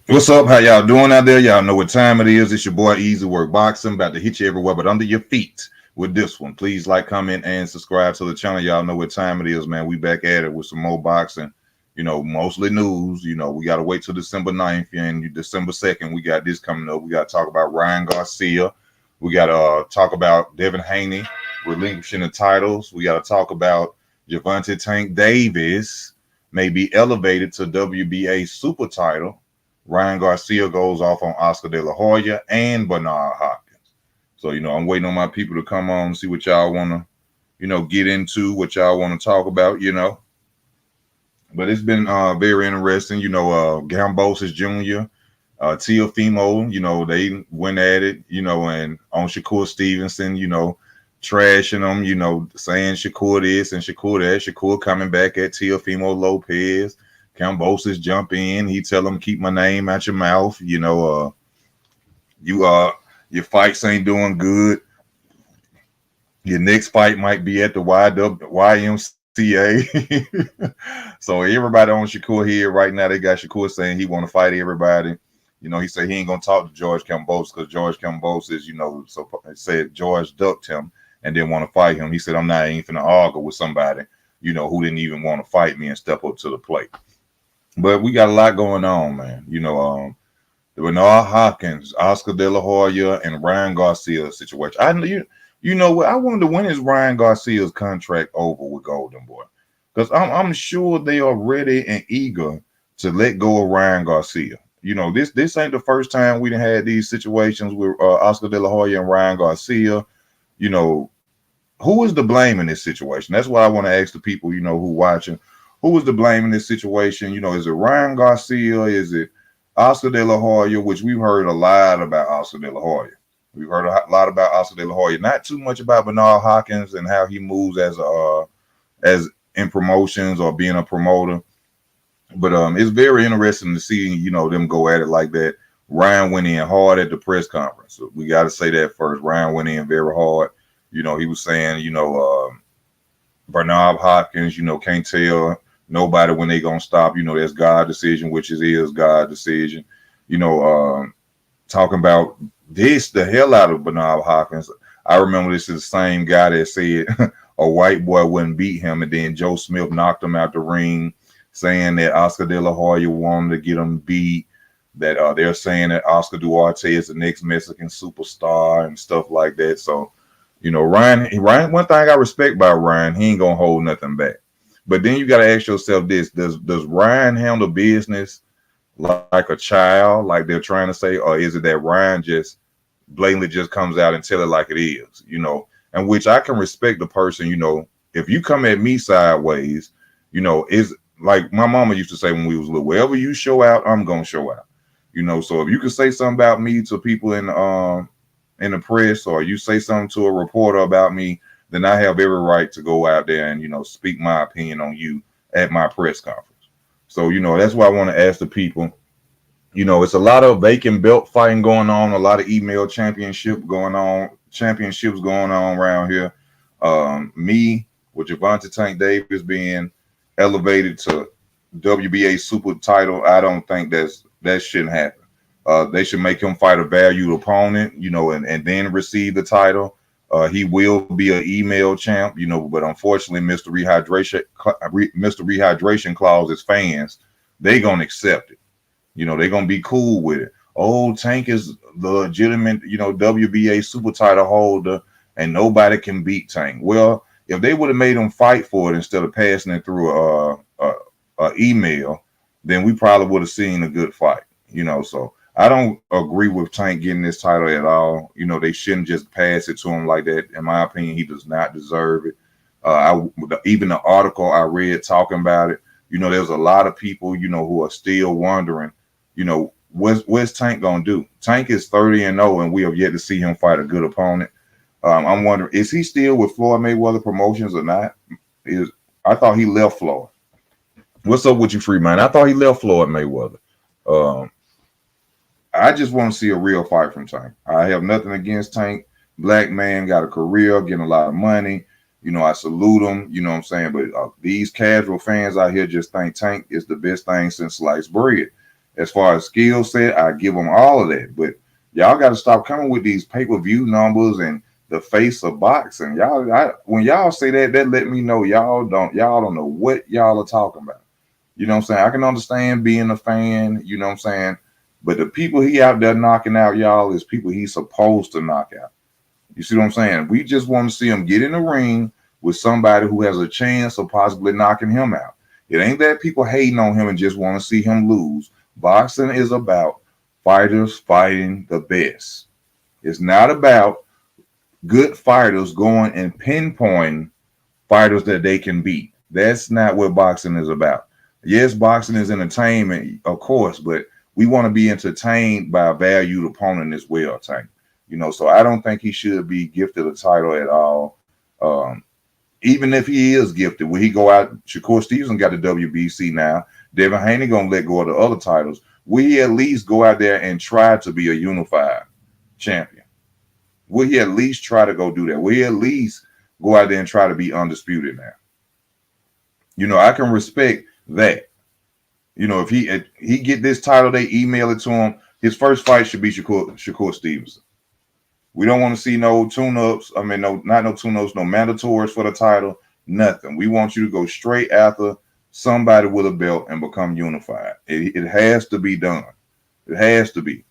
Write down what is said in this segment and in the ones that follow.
What's up? How y'all doing out there? Y'all know what time it is. It's your boy Easy Work Boxing, about to hit you everywhere but under your feet with this one. Please like, comment, and subscribe to the channel. Y'all know what time it is, man. We back at it with some more boxing. Mostly news. We got to wait till December 9th and December 2nd. We got this coming up. We got to talk about Ryan Garcia. We got to talk about Devin Haney relinquishing the titles. We got to talk about Gervonta Tank Davis may be elevated to WBA super title. Ryan Garcia goes off on Oscar De La Hoya and Bernard Hopkins. So, I'm waiting on my people to come on and see what y'all want to, get into, what y'all want to talk about. But it's been very interesting. Kambosos Jr., Teofimo, they went at it, and on Shakur Stevenson, trashing them, saying Shakur this and Shakur that. Shakur coming back at Teofimo Lopez. Kambosos jump in. He tell him, keep my name out your mouth. Your fights ain't doing good. Your next fight might be at the YMCA. So everybody on Shakur here right now, they got Shakur saying he want to fight everybody. He said he ain't gonna talk to George Kambosos because George Kambosos, so said George ducked him and didn't want to fight him. He said, I ain't finna argue with somebody, who didn't even want to fight me and step up to the plate. But we got a lot going on, man. Bernard Hopkins, Oscar De La Hoya, and Ryan Garcia situation. I wonder when is Ryan Garcia's contract over with Golden Boy? Because I'm sure they are ready and eager to let go of Ryan Garcia. This ain't the first time we done had these situations with Oscar De La Hoya and Ryan Garcia. Who is to blame in this situation? That's what I want to ask the people, who watching. Who is to blame in this situation? Is it Ryan Garcia? Is it Oscar De La Hoya? Which we've heard a lot about Oscar De La Hoya. We've heard a lot about Oscar De La Hoya. Not too much about Bernard Hopkins and how he moves as in promotions or being a promoter. But it's very interesting to see, them go at it like that. Ryan went in hard at the press conference. So we got to say that first. Ryan went in very hard. He was saying, Bernard Hopkins, can't tell nobody when they gonna stop. That's God's decision, which is God's decision. Talking about this the hell out of Bernard Hopkins. I remember this is the same guy that said a white boy wouldn't beat him, and then Joe Smith knocked him out the ring, saying that Oscar De La Hoya wanted to get him beat. That they're saying that Oscar Duarte is the next Mexican superstar and stuff like that. So, Ryan, one thing I respect about Ryan, he ain't gonna hold nothing back. But then you got to ask yourself this: Does Ryan handle business like a child, like they're trying to say, or is it that Ryan just blatantly just comes out and tell it like it is? And which I can respect the person. If you come at me sideways, is like my mama used to say when we was little: wherever you show out, I'm gonna show out. So if you can say something about me to people in the press, or you say something to a reporter about me, then I have every right to go out there and, speak my opinion on you at my press conference. So, that's why I want to ask the people, it's a lot of vacant belt fighting going on, a lot of email championships going on around here. Me with Gervonta Tank Davis being elevated to WBA super title, I don't think that shouldn't happen. They should make him fight a valued opponent, and then receive the title. He will be an email champ, but unfortunately, Mr. Rehydration Clause's fans, they gonna accept it. They're gonna be cool with it. Oh, Tank is the legitimate, WBA super title holder, and nobody can beat Tank. Well, if they would have made him fight for it instead of passing it through a email, then we probably would have seen a good fight. So I don't agree with Tank getting this title at all. They shouldn't just pass it to him like that. In my opinion, he does not deserve it. Even the article I read talking about it, there's a lot of people, who are still wondering, what's Tank gonna do? Tank is 30-0, and we have yet to see him fight a good opponent. I'm wondering, is he still with Floyd Mayweather Promotions or not? I thought he left Floyd. What's up with you, free man? I thought he left Floyd Mayweather. I just want to see a real fight from Tank. I have nothing against Tank. Black man, got a career, getting a lot of money. I salute him, you know what I'm saying? But these casual fans out here just think Tank is the best thing since sliced bread. As far as skill set, I give them all of that. But y'all got to stop coming with these pay-per-view numbers and the face of boxing. When y'all say that, that let me know y'all don't know what y'all are talking about. You know what I'm saying? I can understand being a fan, you know what I'm saying? But the people he out there knocking out, y'all, is people he's supposed to knock out. You see what I'm saying? We just want to see him get in the ring with somebody who has a chance of possibly knocking him out. It ain't that people hating on him and just want to see him lose. Boxing is about fighters fighting the best. It's not about good fighters going and pinpointing fighters that they can beat. That's not what boxing is about. Yes, boxing is entertainment, of course, but we want to be entertained by a valued opponent as well, Tank. You know, so I don't think he should be gifted a title at all. Even if he is gifted, when he go out, Shakur Stevenson got the WBC now. Devin Haney gonna let go of the other titles. Will he at least go out there and try to be a unified champion? Will he at least try to go do that? Will he at least go out there and try to be undisputed now? You know, I can respect that. You know, if he get this title, they email it to him. His first fight should be Shakur Stevenson. We don't want to see no tune-ups. I mean, not no tune-ups, no mandatories for the title, nothing. We want you to go straight after somebody with a belt and become unified. It has to be done. It has to be.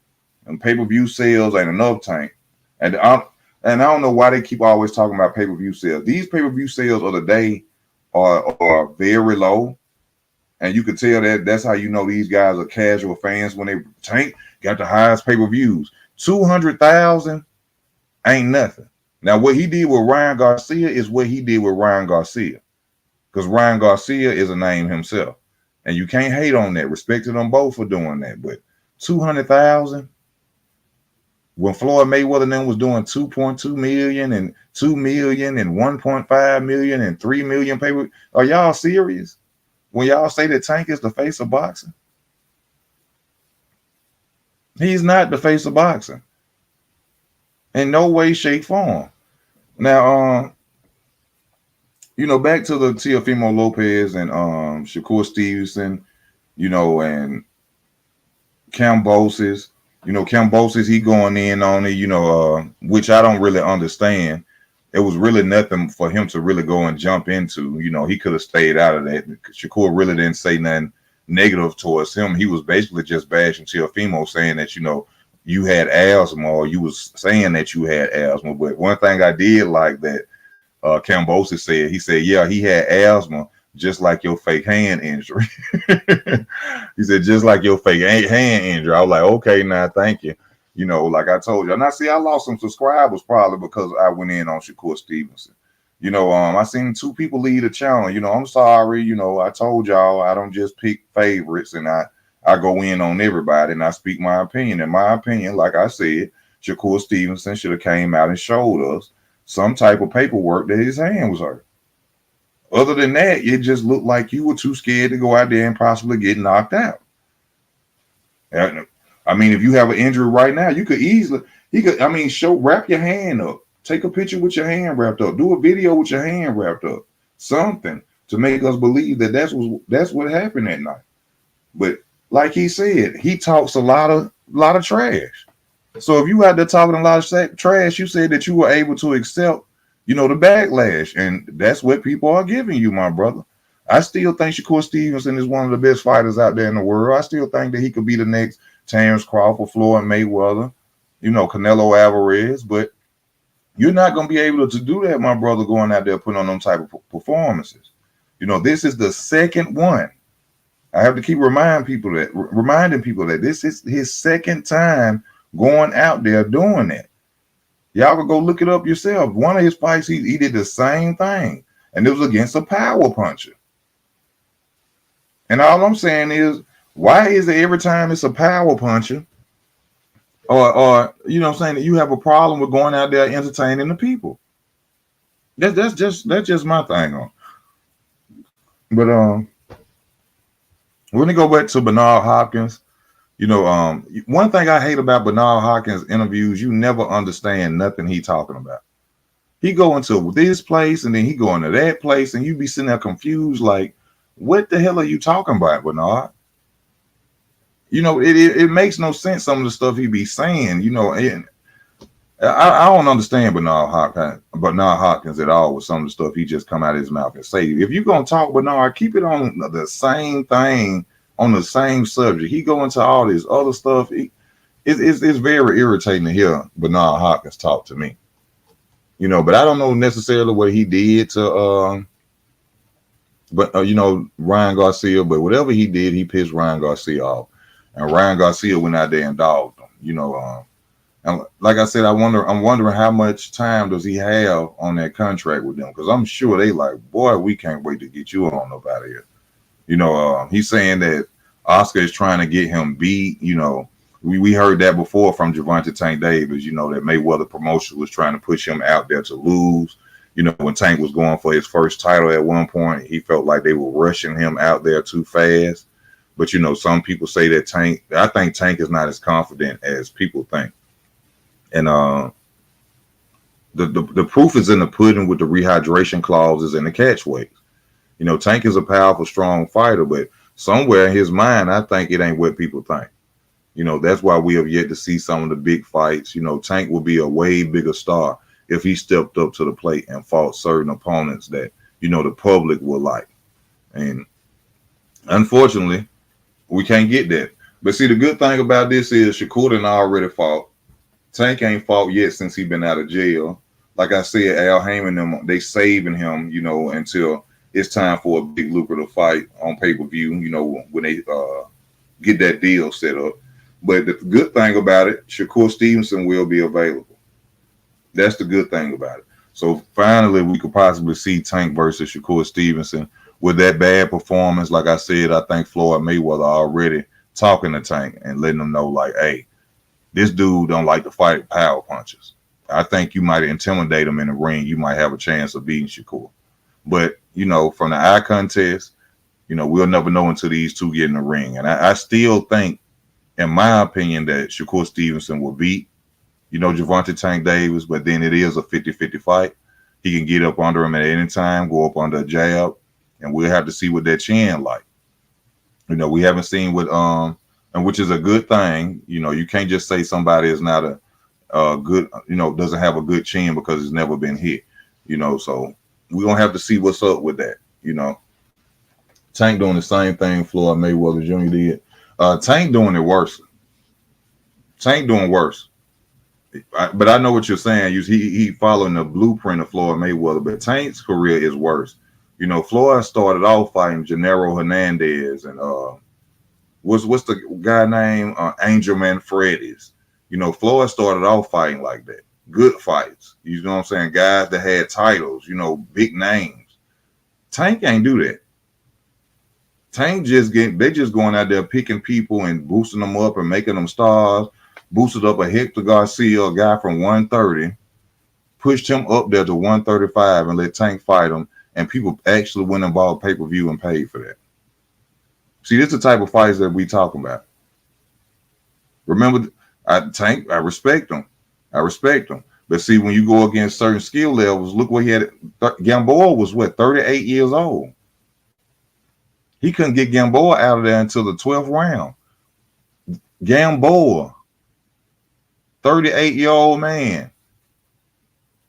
And pay-per-view sales ain't enough, Tank. And I don't know why they keep always talking about pay-per-view sales. These pay-per-view sales of the day are very low. And you can tell that's how you know these guys are casual fans when they Tank got the highest pay-per-views. 200,000 ain't nothing. Now, what he did with Ryan Garcia is what he did with Ryan Garcia. Because Ryan Garcia is a name himself. And you can't hate on that. Respected them both for doing that. But 200,000, when Floyd Mayweather and them was doing 2.2 million and 2 million and 1.5 million and 3 million pay-per-view, are y'all serious? When y'all say that Tank is the face of boxing? He's not the face of boxing. In no way, shape, form. Now, you know, back to the Teofimo Lopez and Shakur Stevenson, you know, and Kambosos. You know, Kambosos, he going in on it, you know, which I don't really understand. It was really nothing for him to really go and jump into. You know, he could have stayed out of that. Shakur really didn't say nothing negative towards him. He was basically just bashing Teofimo, saying that, you know, you had asthma, or you was saying that you had asthma. But one thing I did like that Kambosos said, he said, yeah, he had asthma, just like your fake hand injury. He said, just like your fake hand injury. I was like, okay, now, thank you. You know, like I told you. And I see I lost some subscribers probably because I went in on Shakur Stevenson. You know, I seen 2 people leave the channel. You know, I'm sorry. You know, I told y'all I don't just pick favorites, and I go in on everybody and I speak my opinion. In my opinion, like I said, Shakur Stevenson should have came out and showed us some type of paperwork that his hand was hurt. Other than that, it just looked like you were too scared to go out there and possibly get knocked out. I mean, if you have an injury right now, you could easily, wrap your hand up. Take a picture with your hand wrapped up. Do a video with your hand wrapped up. Something to make us believe that that's what happened that night. But like he said, he talks a lot of trash. So if you out there talking a lot of trash, you said that you were able to accept, you know, the backlash, and that's what people are giving you, my brother. I still think Shakur Stevenson is one of the best fighters out there in the world. I still think that he could be the next Terrence Crawford, Floyd Mayweather, you know, Canelo Alvarez, but you're not going to be able to do that, my brother, going out there putting on them type of performances. You know, this is the second one. I have to keep reminding people that this is his second time going out there doing that. Y'all can go look it up yourself. One of his fights, he did the same thing, and it was against a power puncher. And all I'm saying is, why is it every time it's a power puncher, or you know what I'm saying, that you have a problem with going out there entertaining the people? That's just my thing on. But when we go back to Bernard Hopkins, you know, one thing I hate about Bernard Hopkins interviews, you never understand nothing he talking about. He go into this place and then he go into that place, and you be sitting there confused, like, what the hell are you talking about, Bernard? it makes no sense. Some of the stuff he be saying, and I don't understand Bernard Hopkins at all with some of the stuff he just come out of his mouth and say. If you're gonna talk Bernard, keep it on the same thing, on the same subject. He go into all this other stuff. It's very irritating to hear Bernard Hopkins talk to me. But I don't know necessarily what he did to Ryan Garcia, but whatever he did, he pissed Ryan Garcia off. And Ryan Garcia went out there and dogged him, and like I said, I'm wondering how much time does he have on that contract with them? Because I'm sure they like, boy, we can't wait to get you on up out of here. He's saying that Oscar is trying to get him beat. We heard that before from Gervonta Tank Davis, that Mayweather promotion was trying to push him out there to lose. When Tank was going for his first title at one point, he felt like they were rushing him out there too fast. But, some people say that I think Tank is not as confident as people think. And the proof is in the pudding with the rehydration clauses and the catch weights. Tank is a powerful, strong fighter, but somewhere in his mind, I think it ain't what people think. That's why we have yet to see some of the big fights. Tank will be a way bigger star if he stepped up to the plate and fought certain opponents that, the public will like. And unfortunately, we can't get that. But see, the good thing about this is Shakur done already fought. Tank ain't fought yet since he been out of jail. Like I said, Al Heyman, they saving him, until it's time for a big lucrative fight on pay-per-view, when they get that deal set up. But the good thing about it, Shakur Stevenson will be available. That's the good thing about it. So finally, we could possibly see Tank versus Shakur Stevenson. With that bad performance, like I said, I think Floyd Mayweather already talking to Tank and letting them know, like, hey, this dude don't like to fight power punches. I think you might intimidate him in the ring. You might have a chance of beating Shakur. But, from the eye contest, we'll never know until these two get in the ring. And I still think, in my opinion, that Shakur Stevenson will beat, Gervonta Tank Davis, but then it is a 50-50 fight. He can get up under him at any time, go up under a jab, and we'll have to see what that chin like. We haven't seen what and which is a good thing. You can't just say somebody is not a good, doesn't have a good chin because it's never been hit. So we're gonna have to see what's up with that. Tank doing the same thing Floyd Mayweather Jr. did. Tank doing it worse. Tank doing worse. But I know what you're saying. He following the blueprint of Floyd Mayweather, but Tank's career is worse. Floyd started off fighting Gennaro Hernandez and what's the guy named Angel Manfredis. Floyd started off fighting like that. Good fights. You know what I'm saying? Guys that had titles, big names. Tank ain't do that. Tank they just going out there picking people and boosting them up and making them stars. Boosted up a Hector Garcia, a guy from 130, pushed him up there to 135 and let Tank fight him. And people actually went and bought pay-per-view and paid for that. See, this is the type of fights that we talking about. Remember, Tank, I respect him. But see, when you go against certain skill levels, look what he had. Gamboa was 38 years old. He couldn't get Gamboa out of there until the 12th round. Gamboa, 38-year-old man.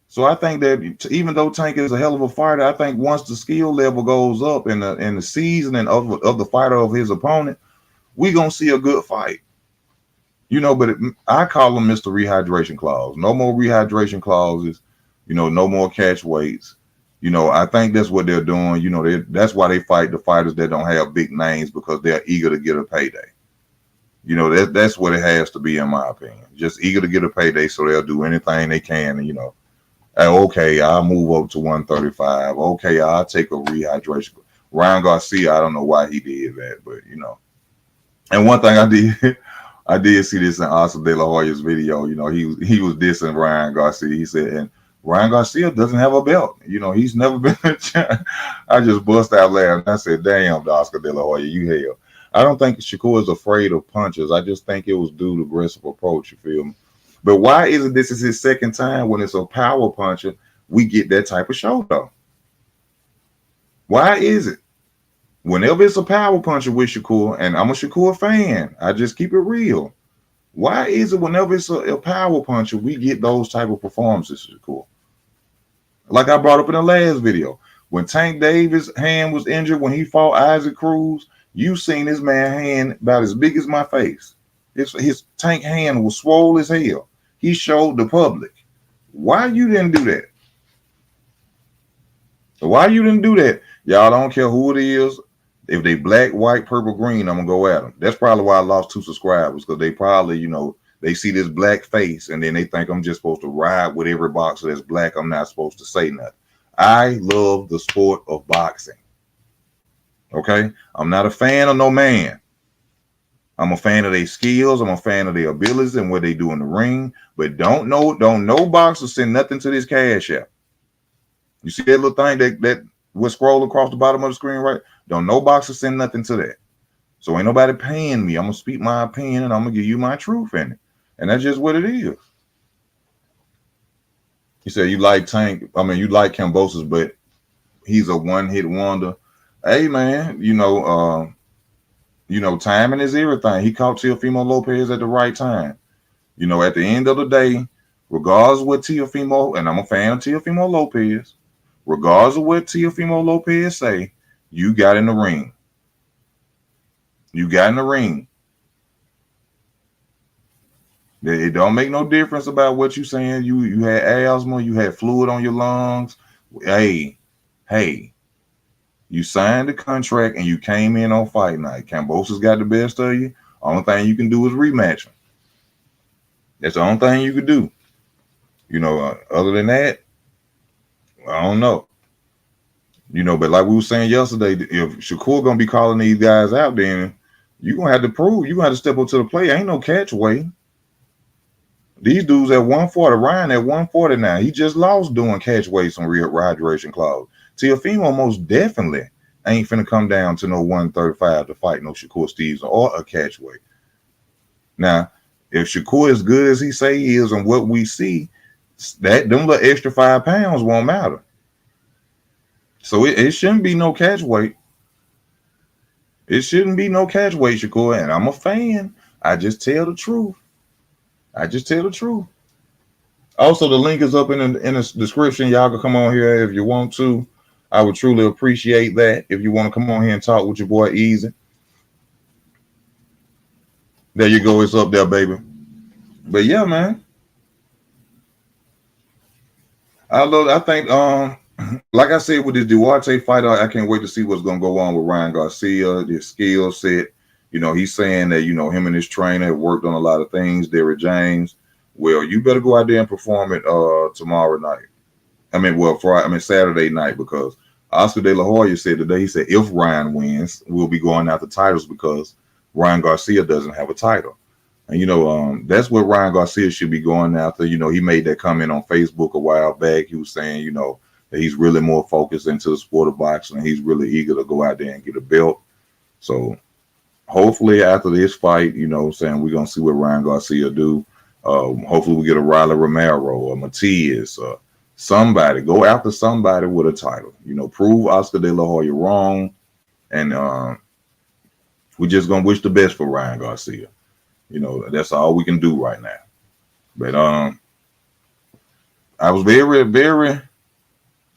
So I think that even though Tank is a hell of a fighter, I think once the skill level goes up in the seasoning of the fighter of his opponent, we're going to see a good fight. But I call him Mr. Rehydration Clause. No more rehydration clauses, no more catch weights. I think that's what they're doing. That's why they fight the fighters that don't have big names, because they're eager to get a payday. That's what it has to be, in my opinion. Just eager to get a payday, so they'll do anything they can. And, okay, I'll move up to 135. Okay, I'll take a rehydration. Ryan Garcia, I don't know why he did that, but And one thing I did see this in Oscar De La Hoya's video. He was dissing Ryan Garcia. He said, and Ryan Garcia doesn't have a belt. He's never been a champ. I just bust out laughing. I said, damn, Oscar De La Hoya, you hell. I don't think Shakur is afraid of punches. I just think it was due to aggressive approach, you feel me? But why isn't this is his second time when it's a power puncher, we get that type of show, though? Why is it? Whenever it's a power puncher with Shakur, and I'm a Shakur fan, I just keep it real. Why is it whenever it's a power puncher, we get those type of performances, Shakur? Like I brought up in the last video, when Tank Davis' hand was injured when he fought Isaac Cruz, you seen this man's hand about as big as my face. His Tank hand was swole as hell. He showed the public. Why you didn't do that? Why you didn't do that? Y'all don't care who it is. If they black, white, purple, green, I'm gonna go at them. That's probably why I lost 2 subscribers, because they probably, they see this black face and then they think I'm just supposed to ride with every boxer that's black. I'm not supposed to say nothing. I love the sport of boxing. Okay? I'm not a fan of no man. I'm a fan of their skills. I'm a fan of their abilities and what they do in the ring. But don't no boxer send nothing to this cash app. You see that little thing that will scroll across the bottom of the screen, right? Don't no boxer send nothing to that. So ain't nobody paying me. I'm gonna speak my opinion and I'm gonna give you my truth in it. And that's just what it is. You said you like Tank. I mean, you like Kambosos, but he's a one-hit wonder. Hey man, timing is everything. He caught Teofimo Lopez at the right time. At the end of the day, regardless of what Teofimo, and I'm a fan of Teofimo Lopez, regardless of what Teofimo Lopez say, you got in the ring. You got in the ring. It don't make no difference about what you saying. You had asthma, you had fluid on your lungs. Hey, you signed the contract and you came in on fight night. Kambosos got the best of you. Only thing you can do is rematch him. That's the only thing you could do. Other than that, I don't know. But like we were saying yesterday, if Shakur gonna be calling these guys out, then you're gonna have to prove, you're gonna have to step up to the plate. Ain't no catch weight. These dudes at 140, Ryan at 140 now. He just lost doing catch weights on rehydration clause. Teofimo most definitely ain't finna come down to no 135 to fight no Shakur Stevenson or a catch weight. Now, if Shakur is good as he say he is and what we see, that them little extra 5 pounds won't matter. So it shouldn't be no catch weight. It shouldn't be no catch weight, Shakur. And I'm a fan. I just tell the truth. Also, the link is up in the description. Y'all can come on here if you want to. I would truly appreciate that. If you want to come on here and talk with your boy Easy. There you go. It's up there, baby. But yeah, man. I think like I said with this Duarte fight, I can't wait to see what's gonna go on with Ryan Garcia, his skill set. He's saying that, him and his trainer have worked on a lot of things, Derrick James. Well, you better go out there and perform it tomorrow night. Saturday night, because Oscar De La Hoya said today, he said, if Ryan wins, we'll be going after titles because Ryan Garcia doesn't have a title. And, that's what Ryan Garcia should be going after. He made that comment on Facebook a while back. He was saying, that he's really more focused into the sport of boxing and he's really eager to go out there and get a belt. So hopefully after this fight, we're going to see what Ryan Garcia do. Hopefully we get a Riley Romero or Matias or somebody. Go after somebody with a title. Prove Oscar De La Hoya wrong. And we're just going to wish the best for Ryan Garcia. That's all we can do right now. But I was very, very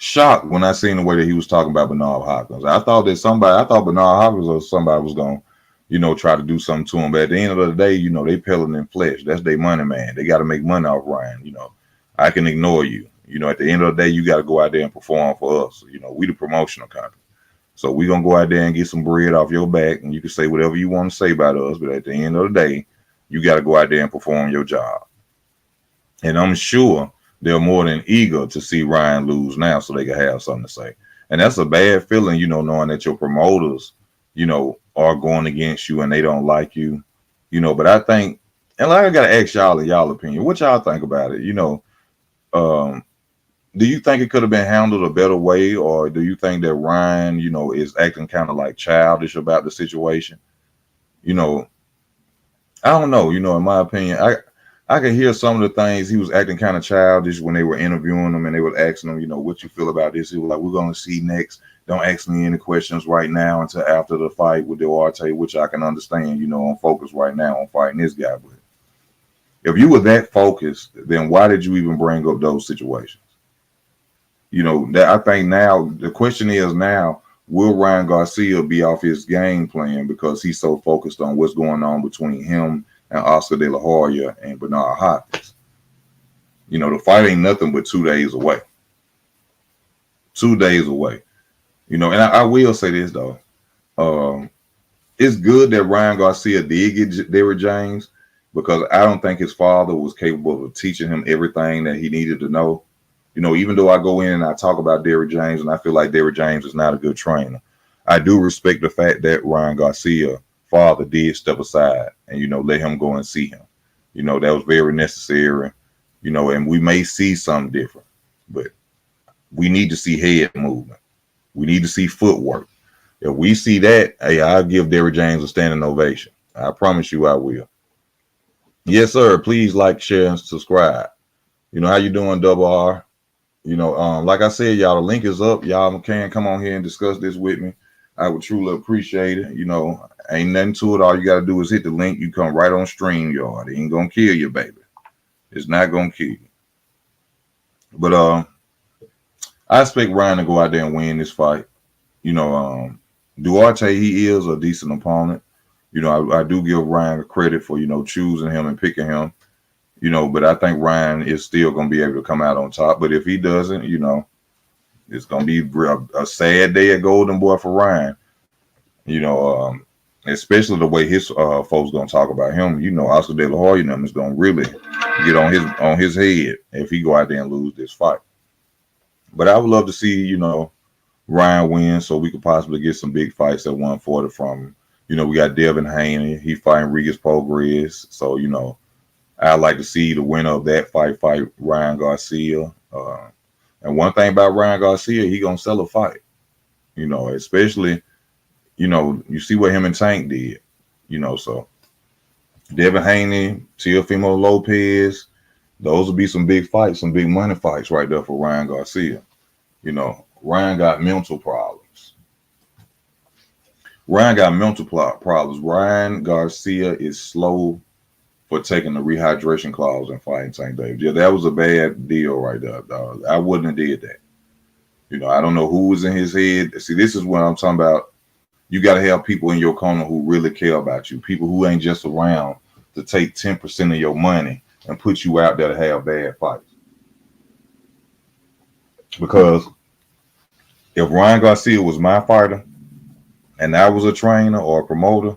shocked when I seen the way that he was talking about Bernard Hopkins. I thought Bernard Hopkins or somebody was going to, try to do something to him. But at the end of the day, they peddling in flesh. That's their money, man. They got to make money off Ryan. I can ignore you. At the end of the day, you got to go out there and perform for us. We the promotional company. So we're going to go out there and get some bread off your back, and you can say whatever you want to say about us. But at the end of the day, you got to go out there and perform your job. And I'm sure they're more than eager to see Ryan lose now so they can have something to say. And that's a bad feeling, knowing that your promoters, are going against you and they don't like you. But I think, and like I got to ask y'all opinion. What y'all think about it? Do you think it could have been handled a better way? Or do you think that Ryan, is acting kind of like childish about the situation? I don't know, in my opinion, I could hear some of the things he was acting kind of childish when they were interviewing him and they were asking him, what you feel about this. He was like, we're going to see next. don't ask me any questions right now until after the fight with Duarte, which I can understand. You know, I'm focused right now on fighting this guy. But if you were that focused, then why did you even bring up those situations? You know, that I think now the question is now, will Ryan Garcia be off his game plan because he's so focused on what's going on between him and Oscar De La Hoya and Bernard Hopkins? You know, the fight ain't nothing but 2 days away. 2 days away. You know, and I will say this though. It's good that Ryan Garcia did get Derrick James because I don't think his father was capable of teaching him everything that he needed to know. You know, even though I go in and I talk about Derrick James and I feel like Derrick James is not a good trainer, I do respect the fact that Ryan Garcia's father did step aside and, you know, let him go and see him. You know, that was very necessary, you know, and we may see something different, but we need to see head movement. We need to see footwork. If we see that, hey, I'll give Derrick James a standing ovation. I promise you I will. Yes, sir. Please like, share, and subscribe. You know, how you doing, Double R? You know, like I said, y'all, the link is up. Y'all can come on here and discuss this with me. I would truly appreciate it. You know, ain't nothing to it. All you got to do is hit the link. You come right on StreamYard. It ain't going to kill you, baby. It's not going to kill you. But I expect Ryan to go out there and win this fight. You know, Duarte, he is a decent opponent. You know, I do give Ryan credit for, you know, choosing him and picking him. You know, but I think Ryan is still going to be able to come out on top. But if he doesn't, you know, it's going to be a sad day at Golden Boy for Ryan. You know, especially the way his folks going to talk about him. You know, Oscar De La Hoya and them is going to really get on his head if he go out there and lose this fight. But I would love to see, you know, Ryan win so we could possibly get some big fights at 140 from him. You know, we got Devin Haney. He fighting Regis Prograis. So, you know, I'd like to see the winner of that fight Ryan Garcia. And one thing about Ryan Garcia, he going to sell a fight. You know, especially, you know, you see what him and Tank did. You know, so Devin Haney, Teofimo Lopez, those will be some big fights, some big money fights right there for Ryan Garcia. You know, Ryan got mental problems. Ryan Garcia is slow for taking the rehydration clause and fighting Tank Davis. Yeah, that was a bad deal right there, dog. I wouldn't have did that. You know, I don't know who was in his head. See, this is what I'm talking about. You got to have people in your corner who really care about you. People who ain't just around to take 10% of your money and put you out there to have bad fights. Because if Ryan Garcia was my fighter and I was a trainer or a promoter,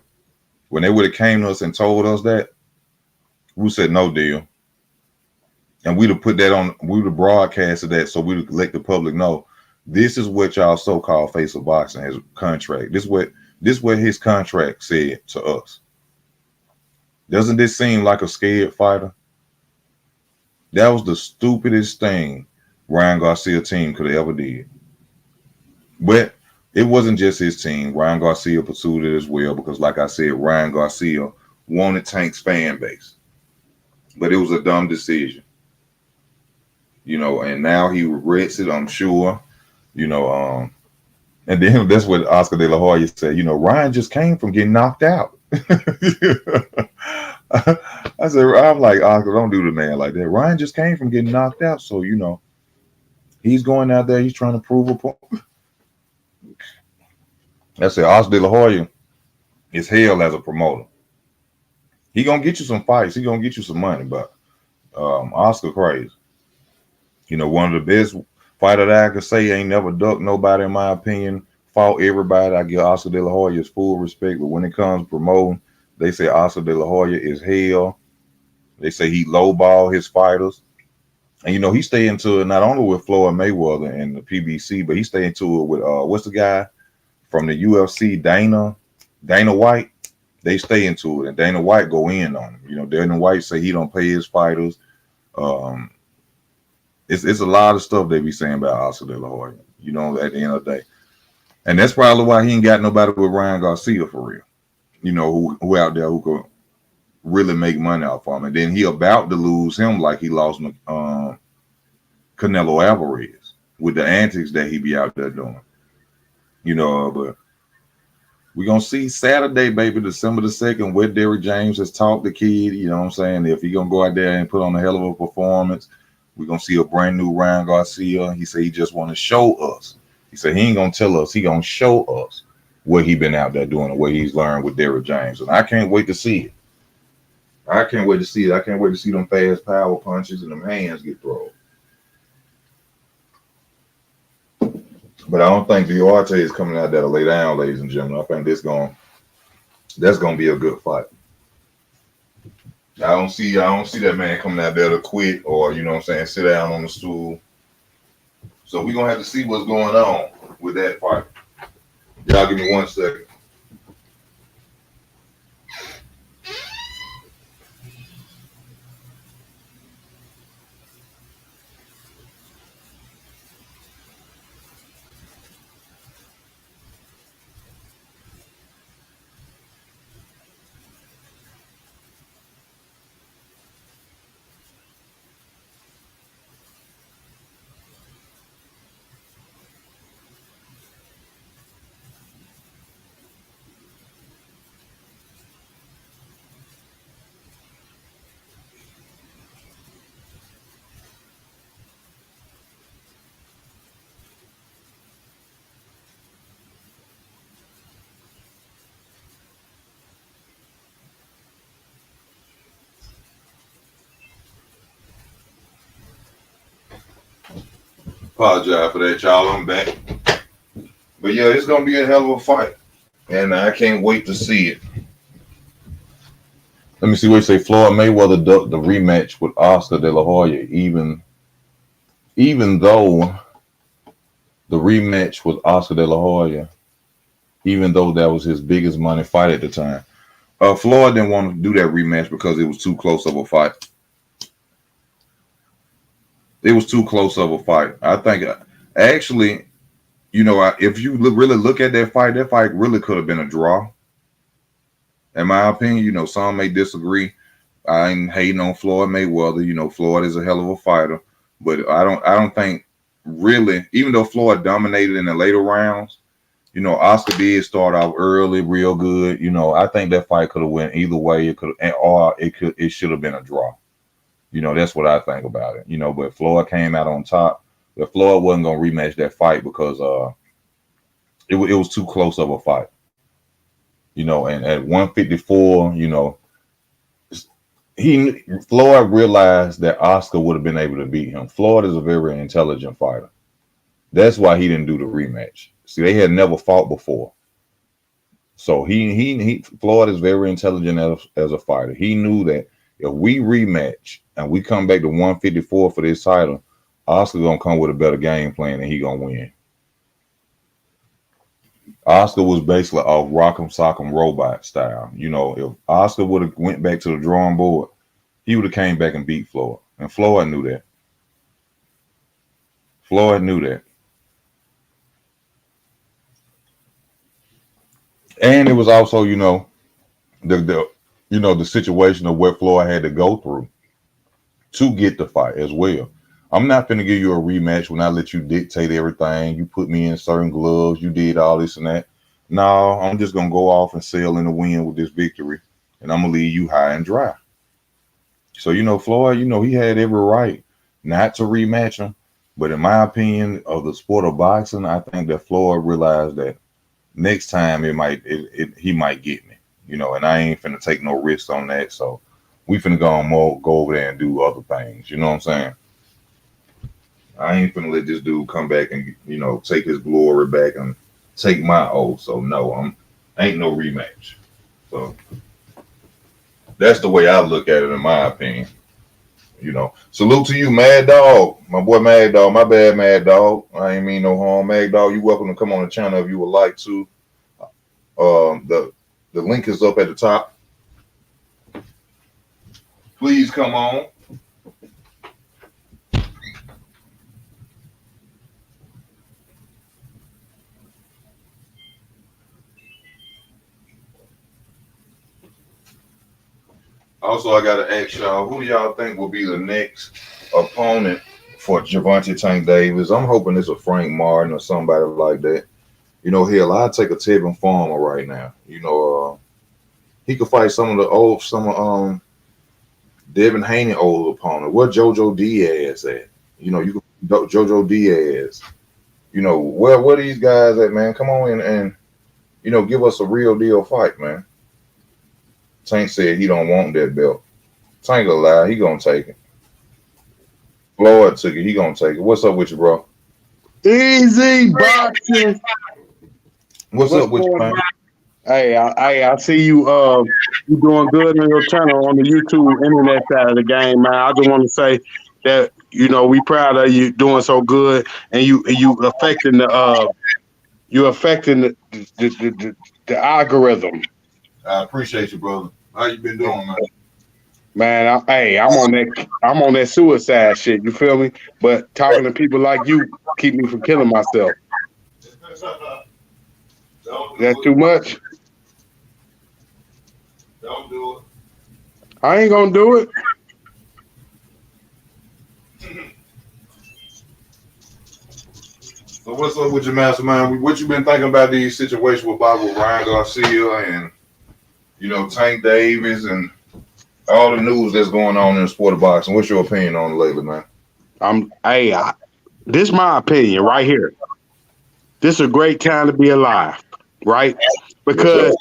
when they would have came to us and told us that, we said no deal. And we'd have put that on, we would have broadcasted that so we'd let the public know this is what y'all so-called face of boxing has contract. This is what his contract said to us. Doesn't this seem like a scared fighter? That was the stupidest thing Ryan Garcia team could have ever did. But it wasn't just his team. Ryan Garcia pursued it as well because, like I said, Ryan Garcia wanted Tank's fan base. But it was a dumb decision. You know, and now he regrets it, I'm sure. You know, and then that's what Oscar De La Hoya said. You know, Ryan just came from getting knocked out. I said, I'm like, Oscar, don't do the man like that. Ryan just came from getting knocked out. So, you know, he's going out there. He's trying to prove a point. I said, Oscar De La Hoya is hell as a promoter. He going to get you some fights. He going to get you some money. But Oscar crazy. You know, one of the best fighter that I could say ain't never ducked nobody, in my opinion. Fought everybody. I give Oscar De La Hoya his full respect. But when it comes to promoting, they say Oscar De La Hoya is hell. They say he lowball his fighters. And, you know, he stay into it not only with Floyd Mayweather and the PBC, but he stay into it with, what's the guy from the UFC, Dana White. They stay into it. And Dana White go in on him. You know, Dana White say he don't pay his fighters. It's a lot of stuff they be saying about Oscar De La Hoya, you know, at the end of the day. And that's probably why he ain't got nobody with Ryan Garcia for real. You know, who out there who could really make money off of him. And then he about to lose him like he lost Canelo Alvarez with the antics that he be out there doing. But we're gonna see Saturday, baby, December the 2nd, where Derrick James has talked the kid. You know what I'm saying? If he gonna go out there and put on a hell of a performance, we're gonna see a brand new Ryan Garcia. He said he just wanna show us. He said he ain't gonna tell us, he gonna show us what he been out there doing and what he's learned with Derrick James. And I can't wait to see it. I can't wait to see it. I can't wait to see them fast power punches and them hands get thrown. But I don't think Duarte is coming out there to lay down, ladies and gentlemen. I think that's gonna be a good fight. I don't see that man coming out there to quit or sit down on the stool. So we're gonna have to see what's going on with that fight. Y'all give me 1 second. Apologize for that, y'all. I'm back. But yeah, it's gonna be a hell of a fight. And I can't wait to see it. Let me see what you say. Floyd Mayweather ducked the rematch with Oscar De La Hoya, even though the rematch with Oscar De La Hoya, even though that was his biggest money fight at the time. Floyd didn't want to do that rematch because it was too close of a fight. It was too close of a fight. I think, actually, if you really look at that fight really could have been a draw. In my opinion, some may disagree. I ain't hating on Floyd Mayweather. Floyd is a hell of a fighter, but I don't think really, even though Floyd dominated in the later rounds, Oscar did start off early, real good. I think that fight could have went either way. It should have been a draw. That's what I think about it. But Floyd came out on top. But Floyd wasn't gonna rematch that fight because it was too close of a fight. And at 154, Floyd realized that Oscar would have been able to beat him. Floyd is a very intelligent fighter. That's why he didn't do the rematch. See, they had never fought before. So Floyd is very intelligent as a fighter. He knew that if we rematch and we come back to 154 for this title, Oscar gonna come with a better game plan and he gonna win. Oscar was basically a rock'em sock'em robot style. If Oscar would have went back to the drawing board, he would have came back and beat Floyd. And Floyd knew that. Floyd knew that. And it was also, the situation of what Floyd had to go through to get the fight as well. I'm not going to give you a rematch when I let you dictate everything. You put me in certain gloves. You did all this and that. No, I'm just going to go off and sail in the wind with this victory. And I'm going to leave you high and dry. So, Floyd, he had every right not to rematch him. But in my opinion of the sport of boxing, I think that Floyd realized that next time he might get me. And I ain't finna take no risks on that. So we finna go over there and do other things. You know what I'm saying? I ain't finna let this dude come back and, take his glory back and take my oath. So no, ain't no rematch. So that's the way I look at it, in my opinion. Salute to you, Mad Dog. My boy Mad Dog. My bad, Mad Dog. I ain't mean no harm. Mad Dog, you're welcome to come on the channel if you would like to. The link is up at the top. Please come on. Also, I got to ask y'all, who y'all think will be the next opponent for Gervonta Tank Davis? I'm hoping it's a Frank Martin or somebody like that. Hell, I'd take a Tevin Farmer right now. He could fight some of Devin Haney old opponent. What JoJo Diaz at? You could JoJo Diaz. Where these guys at, man? Come on in and give us a real deal fight, man. Tank said he don't want that belt. Tank a lie, he gonna take it. Floyd took it, he gonna take it. What's up with you, bro? Easy boxing. What's up with you, man? Hey, I see you. You doing good on your channel on the YouTube internet side of the game, man. I just want to say that we proud of you doing so good, and you affecting the algorithm. I appreciate you, brother. How you been doing, man? Man, I'm on that suicide shit. You feel me? But talking to people like you keep me from killing myself. That's too much. Don't do it. I ain't gonna do it. So what's up with your mastermind? What you been thinking about these situations with Ryan Garcia and Tank Davis and all the news that's going on in the sport of boxing? What's your opinion on it lately, man? This is my opinion right here. This is a great time to be alive, right? Because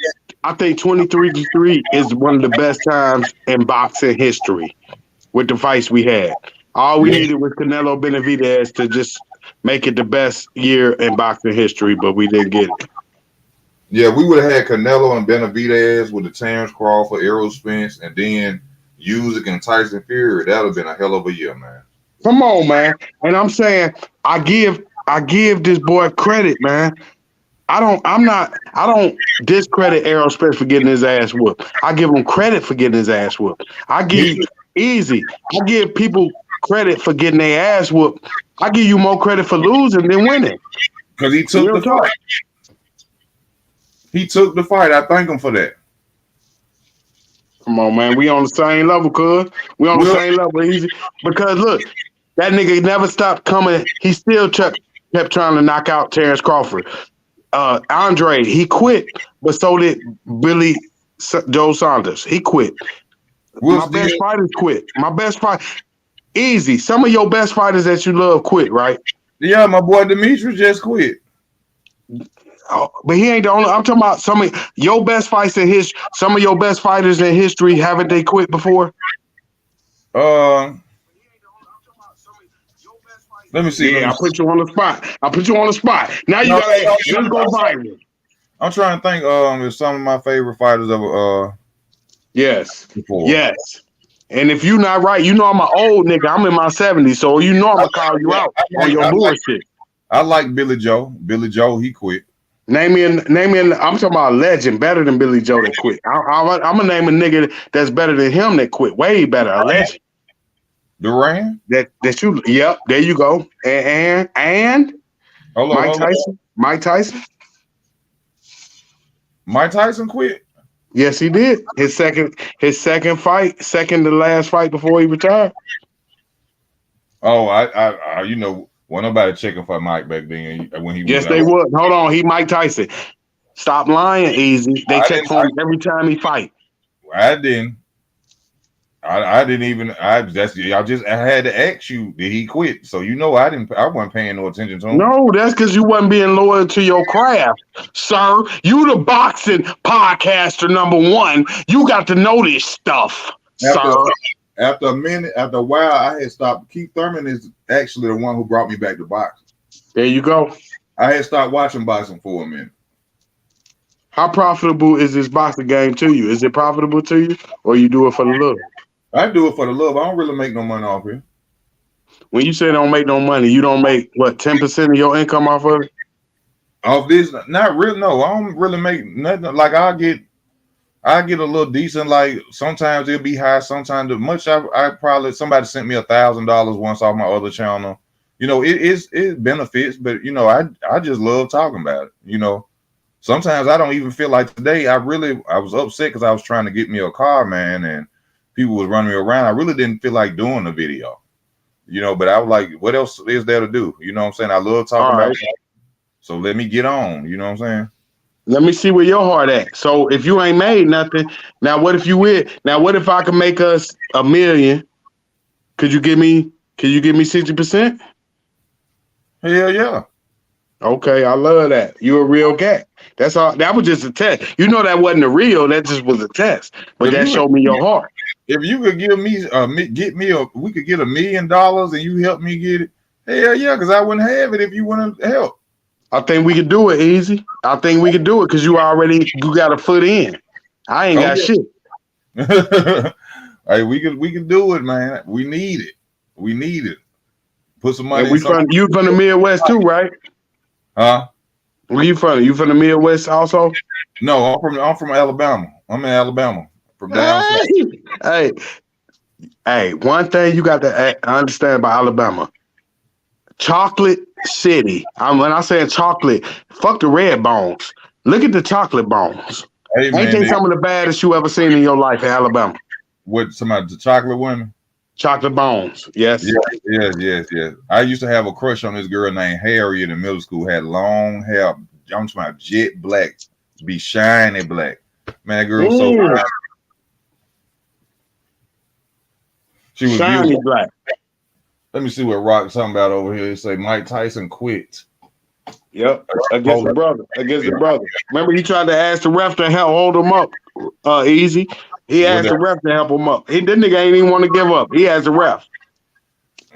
I think 23-3 is one of the best times in boxing history with the fights we had. All we needed was Canelo Benavidez to just make it the best year in boxing history, but we didn't get it. Yeah, we would have had Canelo and Benavidez with the Terrence Crawford, Errol Spence, and then Usyk and Tyson Fury. That would have been a hell of a year, man. Come on, man. And I'm saying I give this boy credit, man. I don't discredit Errol Spence for getting his ass whooped. I give him credit for getting his ass whooped. I give people credit for getting their ass whooped. I give you more credit for losing than winning. Because he took the fight. He took the fight. I thank him for that. Come on, man. We on the same level, cuz. We on the same level. Easy. Because look, that nigga never stopped coming. He still kept trying to knock out Terrence Crawford. Andre, he quit, but so did Billy Joe Saunders. He quit. My best fighters quit. My best fight. Easy. Some of your best fighters that you love quit, right? Yeah, my boy Demetrius just quit. Oh, but he ain't the only. I'm talking about some of your best fights in history. Some of your best fighters in history, haven't they quit before? Let me see. Yeah, I put you on the spot. Now you gotta let's go viral. I'm trying to think. If some of my favorite fighters ever. Yes. Before. Yes. And if you're not right, I'm an old nigga. I'm in my 70s, so I'm gonna call you out on your bullshit. I like Billy Joe. Billy Joe, he quit. Name me. I'm talking about a legend, better than Billy Joe that quit. I'm gonna name a nigga that's better than him that quit. Way better, a legend. Duran? That you. Yep, there you go. And Mike Tyson. Mike Tyson quit. Yes, he did. His second fight, second to last fight before he retired. Oh, I wasn't nobody checking for Mike back then when he was. Yes, they would. Hold on, he Mike Tyson. Stop lying, Easy. They check for him every time he fight. I didn't. I didn't even. I had to ask you, did he quit? So I didn't. I wasn't paying no attention to him. No, that's because you wasn't being loyal to your craft, sir. You the boxing podcaster #1. You got to know this stuff, sir. After a while, I had stopped. Keith Thurman is actually the one who brought me back to boxing. There you go. I had stopped watching boxing for a minute. How profitable is this boxing game to you? Is it profitable to you, or you do it for the love? I do it for the love. I don't really make no money off here. When you say don't make no money, you don't make, 10% of your income off of it? Off this? Not really, no. I don't really make nothing. Like, I get a little decent, like, sometimes it'll be high, sometimes too much. I probably, somebody sent me $1,000 once off my other channel. It benefits, but, I just love talking about it, Sometimes I don't even feel like today. I was upset because I was trying to get me a car, man, and people was running me around. I really didn't feel like doing the video, but I was like, what else is there to do? You know what I'm saying? I love talking about it. So let me get on. You know what I'm saying? Let me see where your heart at. So if you ain't made nothing, now what if you will? Now what if I can make us $1 million? Could you give me 60%? Hell yeah. Okay, I love that. You a real cat. That's all. That was just a test. You know that wasn't a real. That just was a test. But If that you showed me your heart. if you could give me we could get $1 million and you help me get it. Hell yeah, because I wouldn't have it if you wouldn't help. I think we could do it easy. I think we could do it because you got a foot in. I ain't got shit. Hey, we can do it, man. We need it. We need it. Put some money And in something. you from the Midwest too, right? Huh? Where you from? You from the Midwest also? No, I'm from Alabama. I'm in Alabama. From down south. Hey, one thing you got to understand about Alabama. Chocolate City. When I say chocolate, fuck the red bones. Look at the chocolate bones. Hey Ain't man, they some of the baddest you ever seen in your life in Alabama? what somebody the chocolate women? Chocolate bones. Yes. Yes. I used to have a crush on this girl named Harriet in middle school. Had long hair. I'm talking about jet black, be shiny black. Man, that girl was so fine. She was shiny beautiful. black. Let me see what Rock's talking about over here. It say Mike Tyson quit. Yep, against the brother. Remember, he tried to ask the ref to help hold him up. Easy. He asked the ref to help him up. That nigga ain't even want to give up. He asked the ref.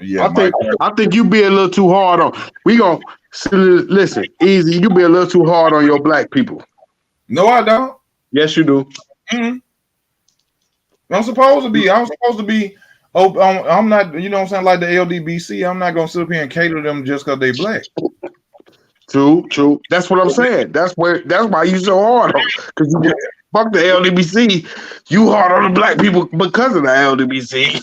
Yeah, I think you be a little too hard on. Listen, Easy. You be a little too hard on your black people. No, I don't. Yes, you do. Mm-hmm. I'm supposed to be. Oh, I'm not. You know what I'm saying? Like the LDBC. I'm not gonna sit up here and cater them just because they black. True. That's what I'm saying. That's why you so hard on. Because you fuck the LDBC. You hard on the black people because of the LDBC.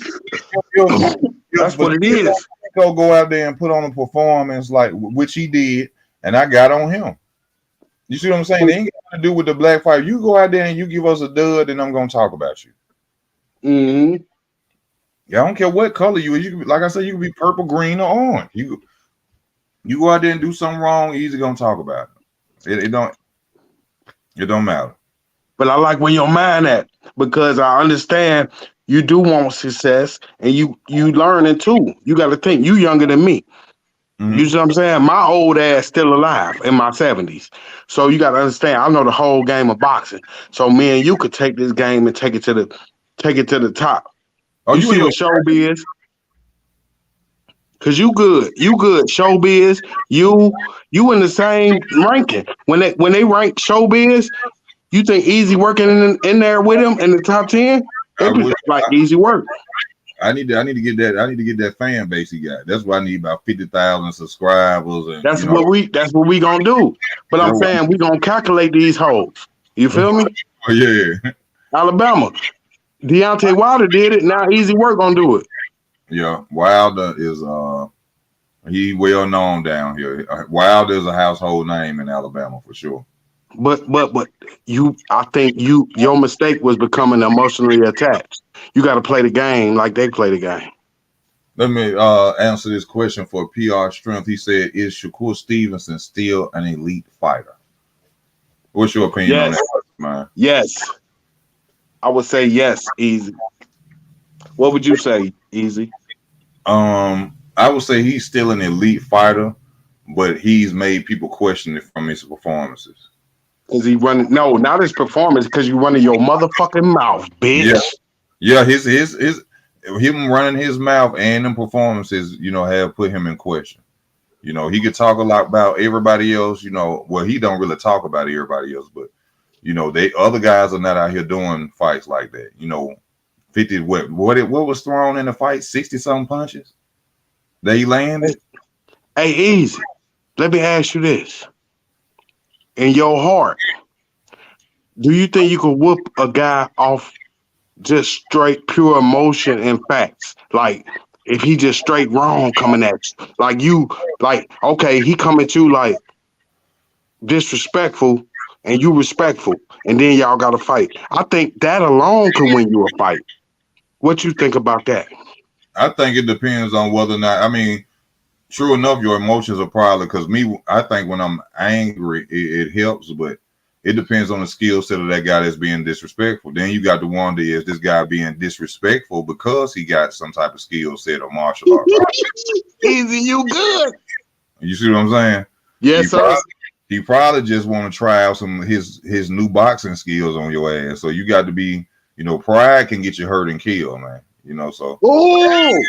That's what it is. Go out there and put on a performance like which he did, and I got on him. You see what I'm saying? They ain't got to do with the black fight. You go out there and you give us a dud, and I'm gonna talk about you. Mm-hmm. Yeah, I don't care what color you is. You can be, like I said, you can be purple, green, or orange. You go out there and do something wrong, Easy gonna talk about it. It don't matter. But I like where your mind at because I understand you do want success and you learning too. You got to think you younger than me. Mm-hmm. You see what I'm saying? My old ass still alive in my 70s. So you got to understand, I know the whole game of boxing. So me and you could take this game and take it to the top. Oh, you see what showbiz? Cause you good. Showbiz, you in the same ranking. When they rank showbiz, you think Easy working in there with him in the top 10? Like easy work. I need to get that. I need to get that fan base he got. That's why I need about 50,000 subscribers. And that's what we gonna do. But I'm saying we gonna calculate these hoes. You feel me? Oh yeah. Alabama. Deontay Wilder did it. Now Easy Work gonna do it. Yeah, Wilder is he well known down here. Wilder is a household name in Alabama for sure. But I think your mistake was becoming emotionally attached. You got to play the game like they play the game. Let me answer this question for PR Strength. He said, "Is Shakur Stevenson still an elite fighter?" What's your opinion on that, man? Yes, I would say yes. Easy. What would you say, Easy? I would say he's still an elite fighter, but he's made people question it from his performances. Is he running? No, not his performance. Because you running your motherfucking mouth, bitch. Yeah. His him running his mouth and them performances, have put him in question. He could talk a lot about everybody else. Well, he don't really talk about everybody else, but they other guys are not out here doing fights like that. 50 what was thrown in the fight? 60-something punches. They landed. Hey, Easy. Let me ask you this. In your heart, do you think you could whoop a guy off just straight pure emotion and facts? Like if he just straight wrong coming at you, okay, he come at you like disrespectful and you respectful, and then y'all got to fight. I think that alone can win you a fight. What you think about that? I think it depends on whether or not. I mean, True enough, your emotions are probably because me. I think when I'm angry, it helps, but it depends on the skill set of that guy that's being disrespectful. Then you got to wonder, is this guy being disrespectful because he got some type of skill set or martial arts? Easy, you good? You see what I'm saying? Yes, sir. He probably just want to try out some of his new boxing skills on your ass. So you got to be, pride can get you hurt and killed, man. So Oh,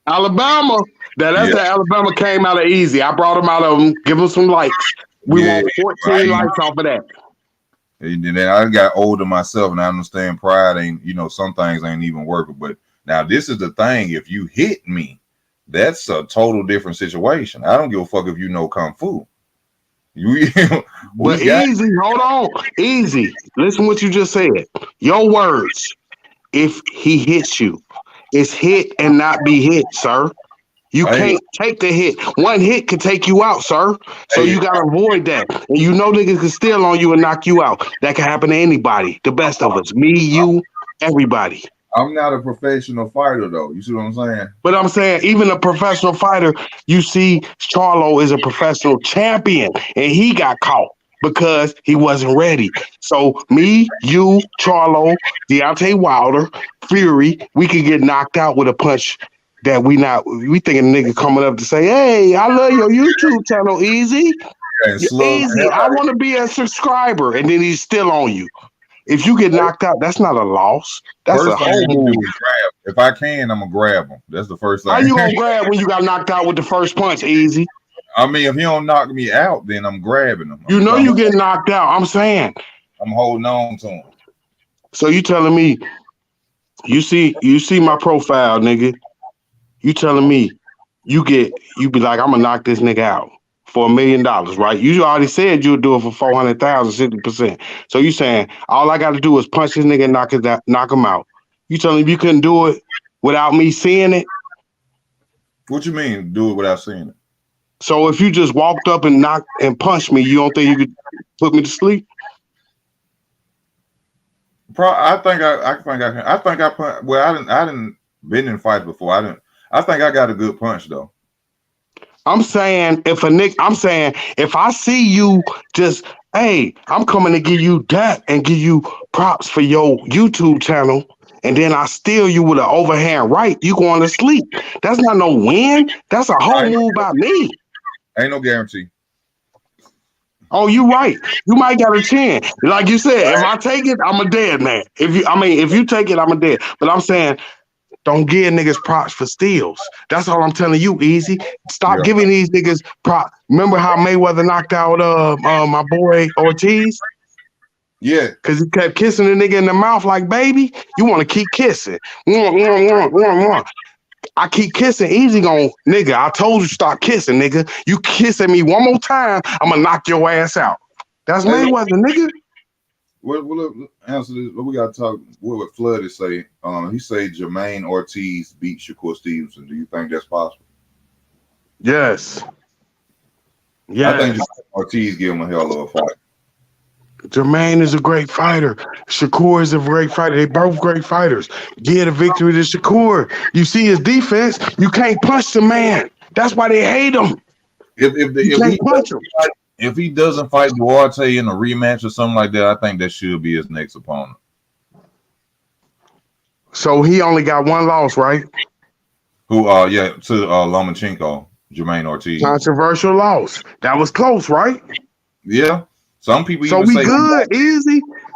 Alabama. That's yeah, the Alabama came out of easy. I brought him out of them. Give him some likes. We yeah. want 14 likes off of that. And then I got older myself, and I understand pride ain't, some things ain't even working. But now this is the thing: if you hit me, that's a total different situation. I don't give a fuck if you know kung fu. But easy, hold on, easy. Listen what you just said. Your words. If he hits you, it's hit and not be hit, sir. You can't take the hit. One hit can take you out, sir. So you gotta avoid that. And you know niggas can steal on you and knock you out. That can happen to anybody. The best of us. Me, you, everybody. I'm not a professional fighter though. You see what I'm saying? But I'm saying, even a professional fighter, you see, Charlo is a professional champion, and he got caught because he wasn't ready. So me, you, Charlo, Deontay Wilder, Fury, we could get knocked out with a punch that we thinking the nigga coming up to say, hey, I love your YouTube channel, Easy. Easy, I want to be a subscriber, and then he's still on you. If you get knocked out, that's not a loss. That's a whole move. If I can, I'm gonna grab him. That's the first thing. How you gonna grab when you got knocked out with the first punch, Easy? I mean, if he don't knock me out, then I'm grabbing him. You get knocked out. I'm saying. I'm holding on to him. So you telling me, you see my profile, nigga. You telling me you be like, I'm gonna knock this nigga out for $1 million, right? You already said you'll do it for 400,000, 60%. So you saying all I got to do is punch this nigga and knock him out. You telling me you couldn't do it without me seeing it? What you mean, do it without seeing it? So if you just walked up and knocked and punched me, you don't think you could put me to sleep? I think I punch. Well, I didn't been in fights before. I think I got a good punch though. I'm saying if I see you just, hey, I'm coming to give you that and give you props for your YouTube channel, and then I steal you with an overhand right, you going to sleep. That's not no win. That's a whole move by me. Ain't no guarantee. Oh, you right. You might got a chance. Like you said, if I take it, I'm a dead man. If you take it, I'm a dead. But I'm saying, don't give niggas props for steals. That's all I'm telling you, Easy. Stop giving these niggas props. Remember how Mayweather knocked out my boy Ortiz? Yeah. Because he kept kissing the nigga in the mouth like, baby, you want to keep kissing. I keep kissing. Easy going, nigga, I told you stop kissing, nigga. You kissing me one more time, I'm going to knock your ass out. That's Mayweather, nigga. Well, look, answer this. We got to talk. What Flood is say? He say Jermaine Ortiz beat Shakur Stevenson. Do you think that's possible? Yes. I think Ortiz give him a hell of a fight. Jermaine is a great fighter. Shakur is a great fighter. They both great fighters. Give the victory to Shakur. You see his defense. You can't punch the man. That's why they hate him. If he doesn't fight Duarte in a rematch or something like that, I think that should be his next opponent. So he only got one loss, right? To Lomachenko, Jermaine Ortiz. Controversial loss. That was close, right? Yeah. Some people so we good,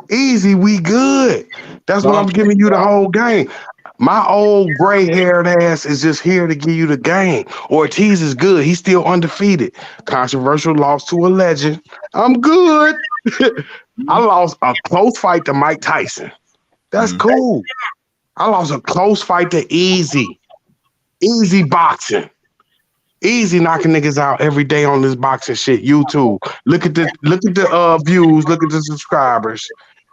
easy, we good. That's what I'm giving you the whole game. My old gray-haired ass is just here to give you the game. Ortiz is good. He's still undefeated. Controversial loss to a legend. I'm good. I lost a close fight to Mike Tyson. That's cool. I lost a close fight to Easy. Easy boxing. Easy knocking niggas out every day on this boxing shit. YouTube. Look at the views. Look at the subscribers.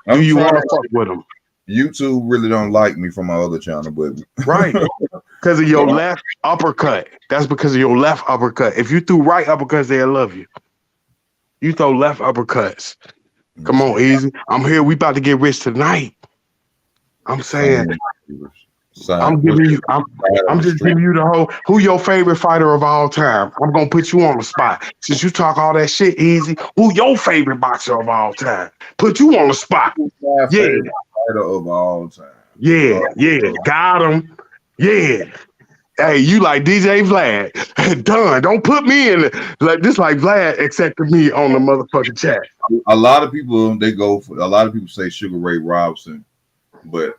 Do you want to fuck with them? YouTube really don't like me from my other channel, but right, because of your left uppercut. That's because of your left uppercut. If you threw right uppercuts, they'll love you. You throw left uppercuts. Come on, Easy. I'm here. We about to get rich tonight. I'm saying, I'm giving you. I'm just giving you the whole. Who your favorite fighter of all time? I'm gonna put you on the spot since you talk all that shit easy. Who your favorite boxer of all time? Put you on the spot. My Yeah, favorite fighter of all time. yeah. Got him. Yeah. Hey, you like DJ Vlad? Done. Don't put me in it. Like this, like Vlad accepted me on the motherfucking chat. A lot of people a lot of people say Sugar Ray Robinson, but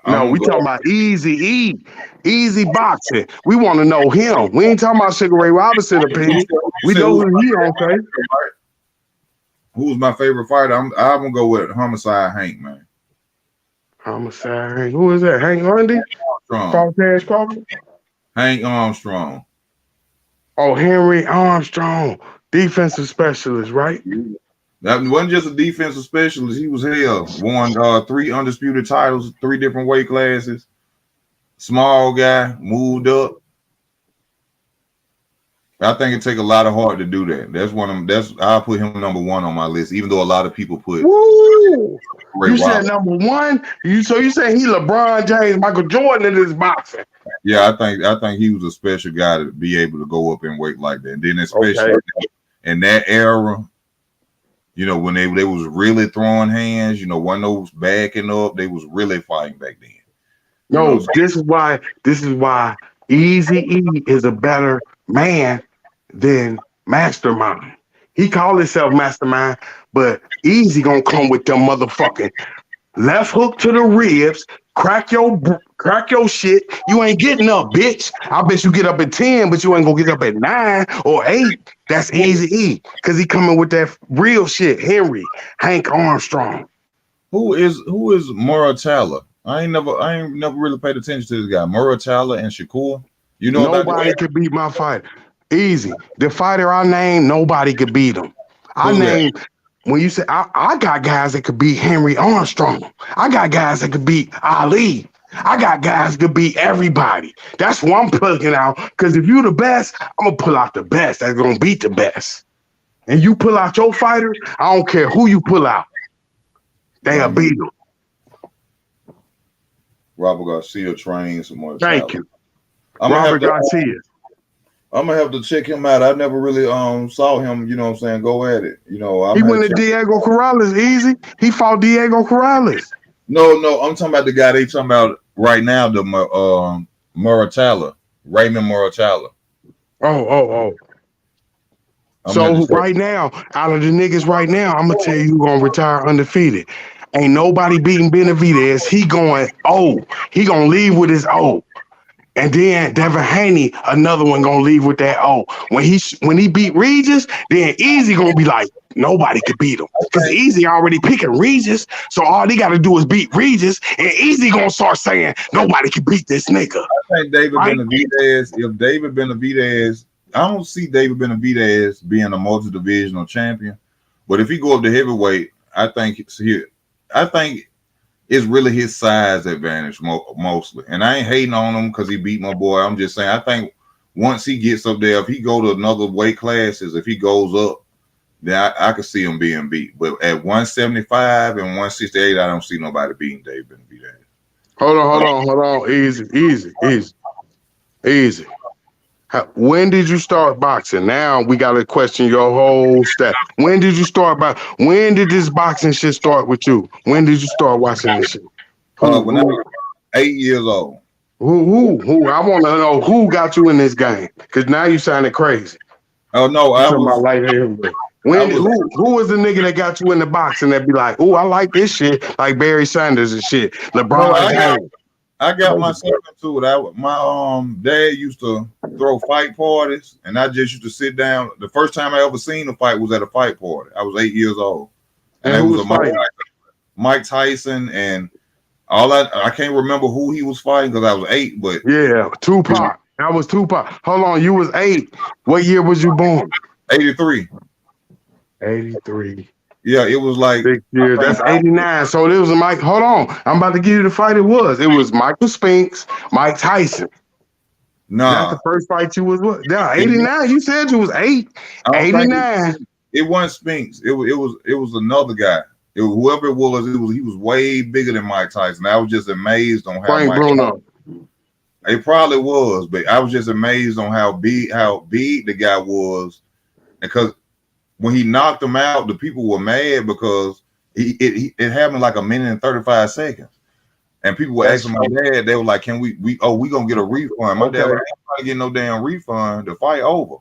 No, we talking about easy boxing. We want to know him. We ain't talking about Sugar Ray Robinson opinion. We know who he on, okay? Who's my favorite fighter? I'm gonna go with Homicide Hank, man. Homicide. Who is that? Hank Lundy? Crawford? Hank Armstrong. Oh, Henry Armstrong, defensive specialist, right? That wasn't just a defensive specialist. He was hell. Won 3 undisputed titles, 3 different weight classes. Small guy, moved up. I think it take a lot of heart to do that. That's one of them. I'll put him number 1 on my list, even though a lot of people put. Woo! You said number 1. You say he LeBron James, Michael Jordan in this boxing. Yeah, I think he was a special guy to be able to go up in weight like that. And then especially in that era, you know, when they was really throwing hands, you know, when those backing up, they was really fighting back then. No, this is why Easy E is a better man than Mastermind. He call himself Mastermind, but Easy gonna come with them motherfucking left hook to the ribs, crack your shit. You ain't getting up, bitch. I bet you get up at 10, but you ain't gonna get up at 9 or 8. That's Easy E, cause he coming with that real shit. Hank Armstrong. Who is Muratalla? I ain't never really paid attention to this guy. Muratalla and Shakur. You know, nobody could beat my fighter. Easy. The fighter I named, nobody could beat him. When you say I got guys that could beat Henry Armstrong, I got guys that could beat Ali. I got guys that could beat everybody. That's who I'm plugging out. Because if you the best, I'm gonna pull out the best that's gonna beat the best. And you pull out your fighter, I don't care who you pull out. They'll beat them. Robert Garcia trains some more. Thank you. Robert Garcia. I'm gonna have to check him out. I never really saw him, you know what I'm saying, go at it. You know, he went to Diego Corrales easy. He fought Diego Corrales. No, I'm talking about the guy they talking about right now, the Muratalla, Raymond Muratalla. Oh. So right now, out of the niggas right now, I'm gonna tell you who gonna retire undefeated. Ain't nobody beating Benavidez. He gonna leave with his O. And then Devin Haney, another one gonna leave with that O. When he beat Regis, then Easy gonna be like, nobody could beat him. Because Easy already picking Regis. So all they gotta do is beat Regis, and Easy gonna start saying, nobody can beat this nigga. I think Benavidez, if David Benavidez, I don't see David Benavidez being a multi-divisional champion. But if he go up to heavyweight, I think it's really his size advantage mostly. And I ain't hating on him because he beat my boy. I'm just saying, I think once he gets up there, if he go to another weight classes, if he goes up, then I could see him being beat. But at 175 and 168, I don't see nobody beating David Benavidez. Hold on. Easy. When did you start boxing? Now we got to question your whole stat. When did you start when did this boxing shit start with you? When did you start watching this shit? When I was 8 years old. Who? I want to know who got you in this game. Because now you sounding crazy. Oh, no. Who was the nigga that got you in the boxing that be like, oh, I like this shit, like Barry Sanders and shit, LeBron? I got myself into it. My dad used to throw fight parties, and I just used to sit down. The first time I ever seen a fight was at a fight party. I was 8 years old, and it was fighting? Mike Tyson, and I can't remember who he was fighting because I was 8. But yeah, Tupac. That was Tupac. Hold on, you was 8. What year was you born? 83. 83. Yeah, it was like 6 years. That's 89. So it was a Mike. Hold on. I'm about to give you the fight it was. It was Michael Spinks, Mike Tyson. Nah. That's the first fight you was what? Yeah, 89. You said you was 8. 89. It wasn't Spinks. It was another guy. Whoever he was way bigger than Mike Tyson. I was just amazed on how Frank Mike. Bruno. It probably was, but I was just amazed on how big the guy was, because when he knocked him out, the people were mad because it happened like a minute and 35 seconds. And people were asking my dad, they were like, "Can we gonna get a refund?" My dad was like, "I ain't trying to get no damn refund. The fight over."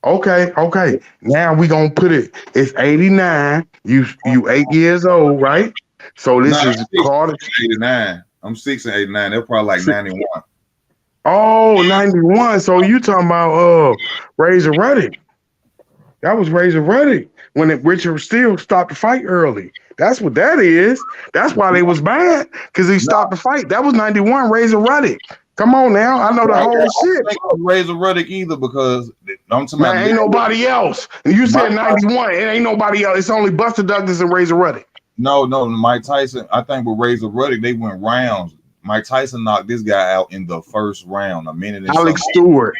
Okay. Now we gonna put it. It's 89. You 8 years old, right? So this is Carter. 89. I'm 6 and 89. They're probably like 91. Oh, 91. So you talking about Razor Ruddock. That was Razor Ruddock when Richard Steele stopped the fight early. That's what that is. That's why they was bad, because he stopped the fight. That was 91, Razor Ruddock. Come on now. I know the whole shit. I don't Razor Ruddock either, because man, ain't nobody else. And you said 91. It ain't nobody else. It's only Buster Douglas and Razor Ruddock. No, Mike Tyson. I think with Razor Ruddock, they went rounds. Mike Tyson knocked this guy out in the first round, a minute and Alex Stewart.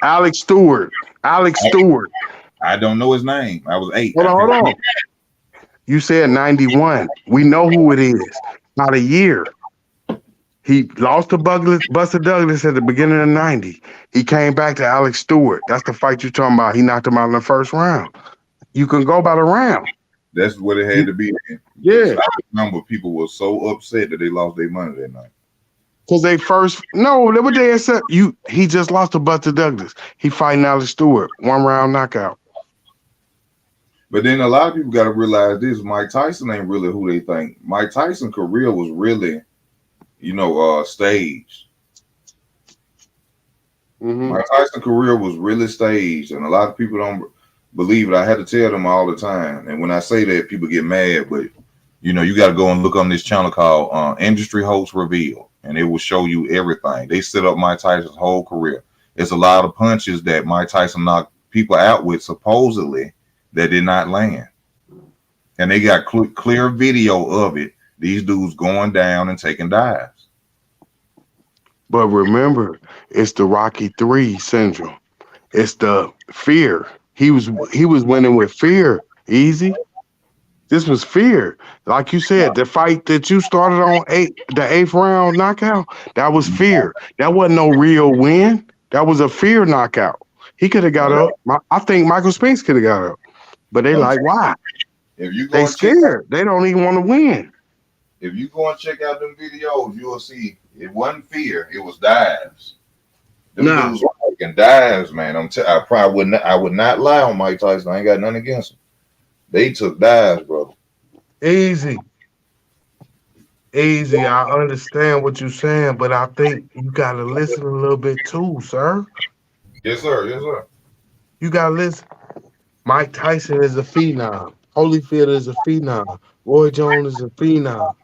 I don't know his name. I was 8. Hold on. You said 91. We know who it is. Not a year. He lost to Buster Douglas at the beginning of 90. He came back to Alex Stewart. That's the fight you're talking about. He knocked him out in the first round. You can go by the round. That's what it had to be. Yeah. I remember people were so upset that they lost their money that night. Because what they said, he just lost to Buster Douglas. He fighting Alex Stewart. 1 round knockout. But then a lot of people got to realize this: Mike Tyson ain't really who they think. Mike Tyson's career was really, staged. Mm-hmm. Mike Tyson's career was really staged, and a lot of people don't believe it. I had to tell them all the time, and when I say that, people get mad. But you got to go and look on this channel called Industry Host Reveal, and it will show you everything. They set up Mike Tyson's whole career. It's a lot of punches that Mike Tyson knocked people out with, supposedly, that did not land. And they got clear video of it. These dudes going down and taking dives. But remember, it's the Rocky III syndrome. It's the fear. He was winning with fear. Easy. This was fear. Like you said, the fight that you started on the 8th round knockout, that was fear. That wasn't no real win. That was a fear knockout. He could have got up. I think Michael Spinks could have got up. But they like, why? They scared. They don't even want to win. If you go and check out them videos, you'll see it wasn't fear. It was dives. Them dudes were taking dives, man. I would not lie on Mike Tyson. I ain't got nothing against him. They took dives, brother. Easy. I understand what you're saying, but I think you got to listen a little bit too, sir. Yes, sir. You got to listen. Mike Tyson is a phenom. Holyfield is a phenom. Roy Jones is a phenom.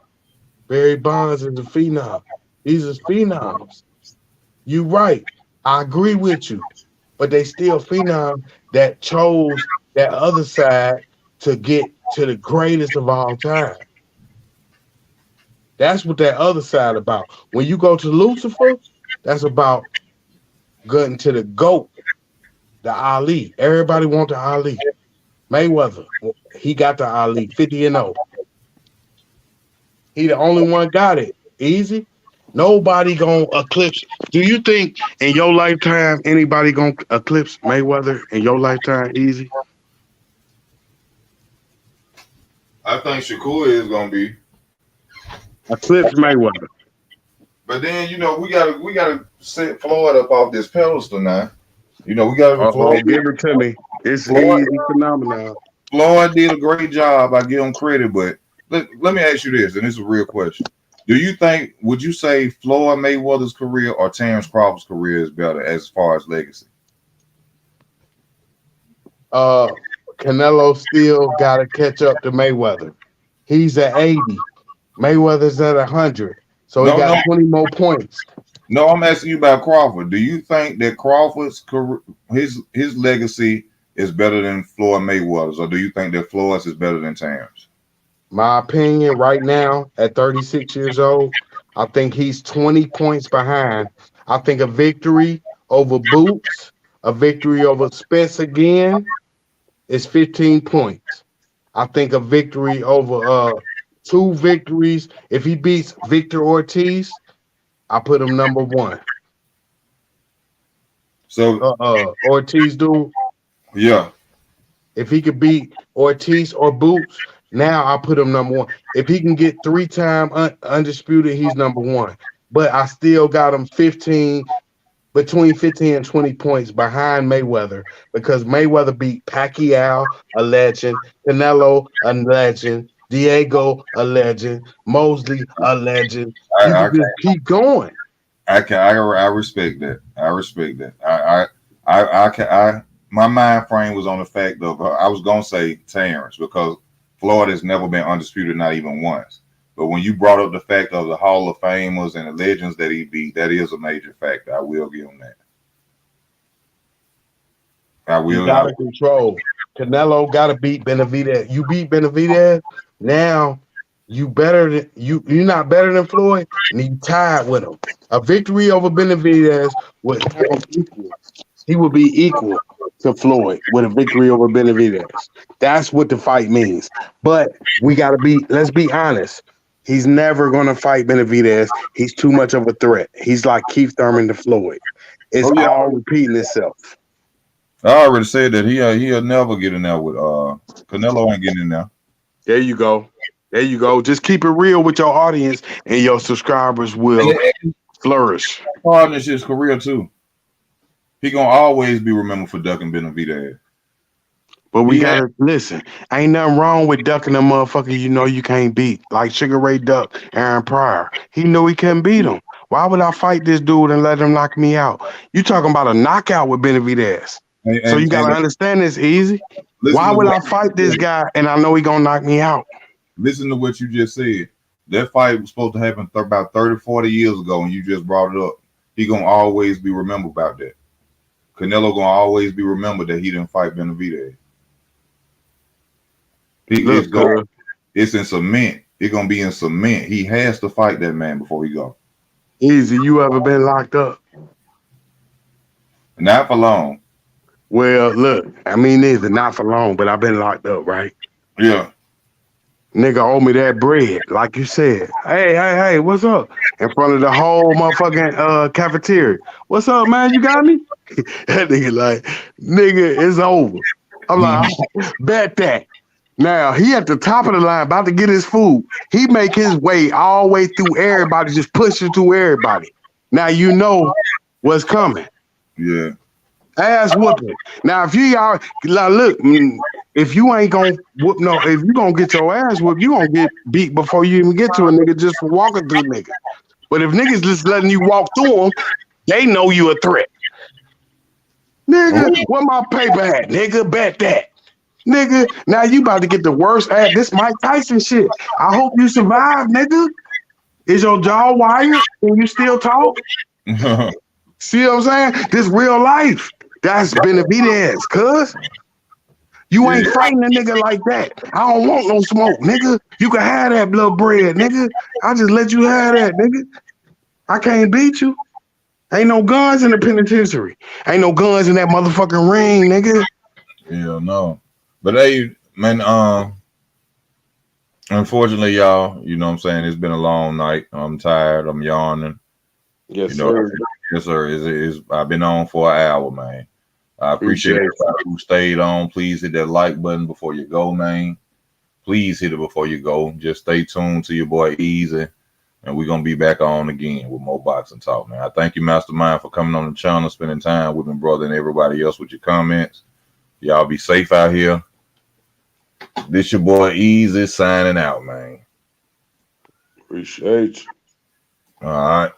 Barry Bonds is a phenom. These are phenoms. You right. I agree with you. But they still phenom that chose that other side to get to the greatest of all time. That's what that other side about. When you go to Lucifer, that's about getting to the GOAT, the Ali. Everybody want the Ali. Mayweather, he got the Ali, 50-0. He the only one got it. Easy. Nobody gonna eclipse. Do you think in your lifetime anybody gonna eclipse Mayweather in your lifetime? Easy. I think Shakur is gonna be eclipse Mayweather. But then we gotta set Floyd up off this pedestal now. We gotta Floyd. Give it to me. It's easy phenomenon. Floyd did a great job. I give him credit, but let me ask you this, and it's a real question. Would you say Floyd Mayweather's career or Terrence Crawford's career is better as far as legacy? Canelo still got to catch up to Mayweather. He's at 80. Mayweather's at 100. So he got 20 more points. No, I'm asking you about Crawford. Do you think that Crawford's career, his legacy is better than Floyd Mayweather's, or do you think that Floyd's is better than Terrence? My opinion right now, at 36 years old, I think he's 20 points behind. I think a victory over Boots, a victory over Spence again is 15 points. I think a victory over 2 victories. If he beats Victor Ortiz, I put him number 1. So Ortiz, dude. yeah, If he could beat Ortiz or Boots, now I put him number 1. If he can get 3-time undisputed, he's number 1. But I still got him between 15 and 20 points behind Mayweather because Mayweather beat Pacquiao, a legend, Canelo, a legend, Diego, a legend, Mosley, a legend. You I can just keep going. I respect that. I respect that. I my mind frame was on the fact of I was gonna say Terrence because Florida has never been undisputed, not even once. But when you brought up the fact of the Hall of Famers and the legends that he beat, that is a major factor. I will give him that. I You will. gotta control. Canelo gotta beat Benavidez. You beat Benavidez, now you're not better than Floyd, and you tied with him. A victory over Benavidez would have him equal. He would be equal to Floyd with a victory over Benavidez. That's what the fight means. But let's be honest. He's never gonna fight Benavidez. He's too much of a threat. He's like Keith Thurman to Floyd. It's all repeating itself. I already said that he'll never get in there with Canelo ain't getting in there. There you go. There you go. Just keep it real with your audience, and your subscribers will flourish. Partners his career too. He gonna always be remembered for ducking Benavidez. But we gotta listen. Ain't nothing wrong with ducking a motherfucker you know you can't beat. Like Sugar Ray Duck, Aaron Pryor. He knew he couldn't beat him. Why would I fight this dude and let him knock me out? You talking about a knockout with Benavidez. So you gotta understand this easy. Why would I fight this guy and I know he gonna knock me out? Listen to what you just said. That fight was supposed to happen about 30, 40 years ago, and you just brought it up. He gonna always be remembered about that. Canelo gonna always be remembered that he didn't fight Benavidez. It's in cement. It's gonna be in cement. He has to fight that man before he go. Easy. You ever been locked up? Not for long. Well, look, I mean, neither. Not for long, but I've been locked up, right? Yeah. Nigga owe me that bread, like you said. Hey, what's up? In front of the whole motherfucking cafeteria. What's up, man? You got me? That nigga like, nigga, it's over. I'm like, bet that. Now, he at the top of the line, about to get his food. He make his way all the way through everybody, just pushing through everybody. Now you know what's coming. Yeah. Ass whooping. Now, if if you ain't gonna whoop if you gonna get your ass whooped, you gonna get beat before you even get to a nigga just for walking through nigga. But if niggas just letting you walk through them, they know you a threat. Nigga, where my paper at? Nigga, bet that. Nigga, now you about to get the worst at this Mike Tyson shit. I hope you survive, nigga. Is your jaw wired? Can you still talk? See what I'm saying? This real life. That's Benavidez, cuz. You ain't fighting a nigga like that. I don't want no smoke, nigga. You can have that blood bread, nigga. I just let you have that, nigga. I can't beat you. Ain't no guns in the penitentiary. Ain't no guns in that motherfucking ring, nigga. Yeah, no. But hey, man, unfortunately, y'all, you know what I'm saying? It's been a long night. I'm tired. I'm yawning. Yes, sir. Yes, sir. I've been on for an hour, man. I appreciate everybody who stayed on. Please hit that like button before you go, man. Please hit it before you go. Just stay tuned to your boy Easy, and we're going to be back on again with more boxing talk, man. I thank you, Mastermind, for coming on the channel, spending time with me, brother, and everybody else with your comments. Y'all be safe out here. This your boy Easy signing out, man. Appreciate you. All right.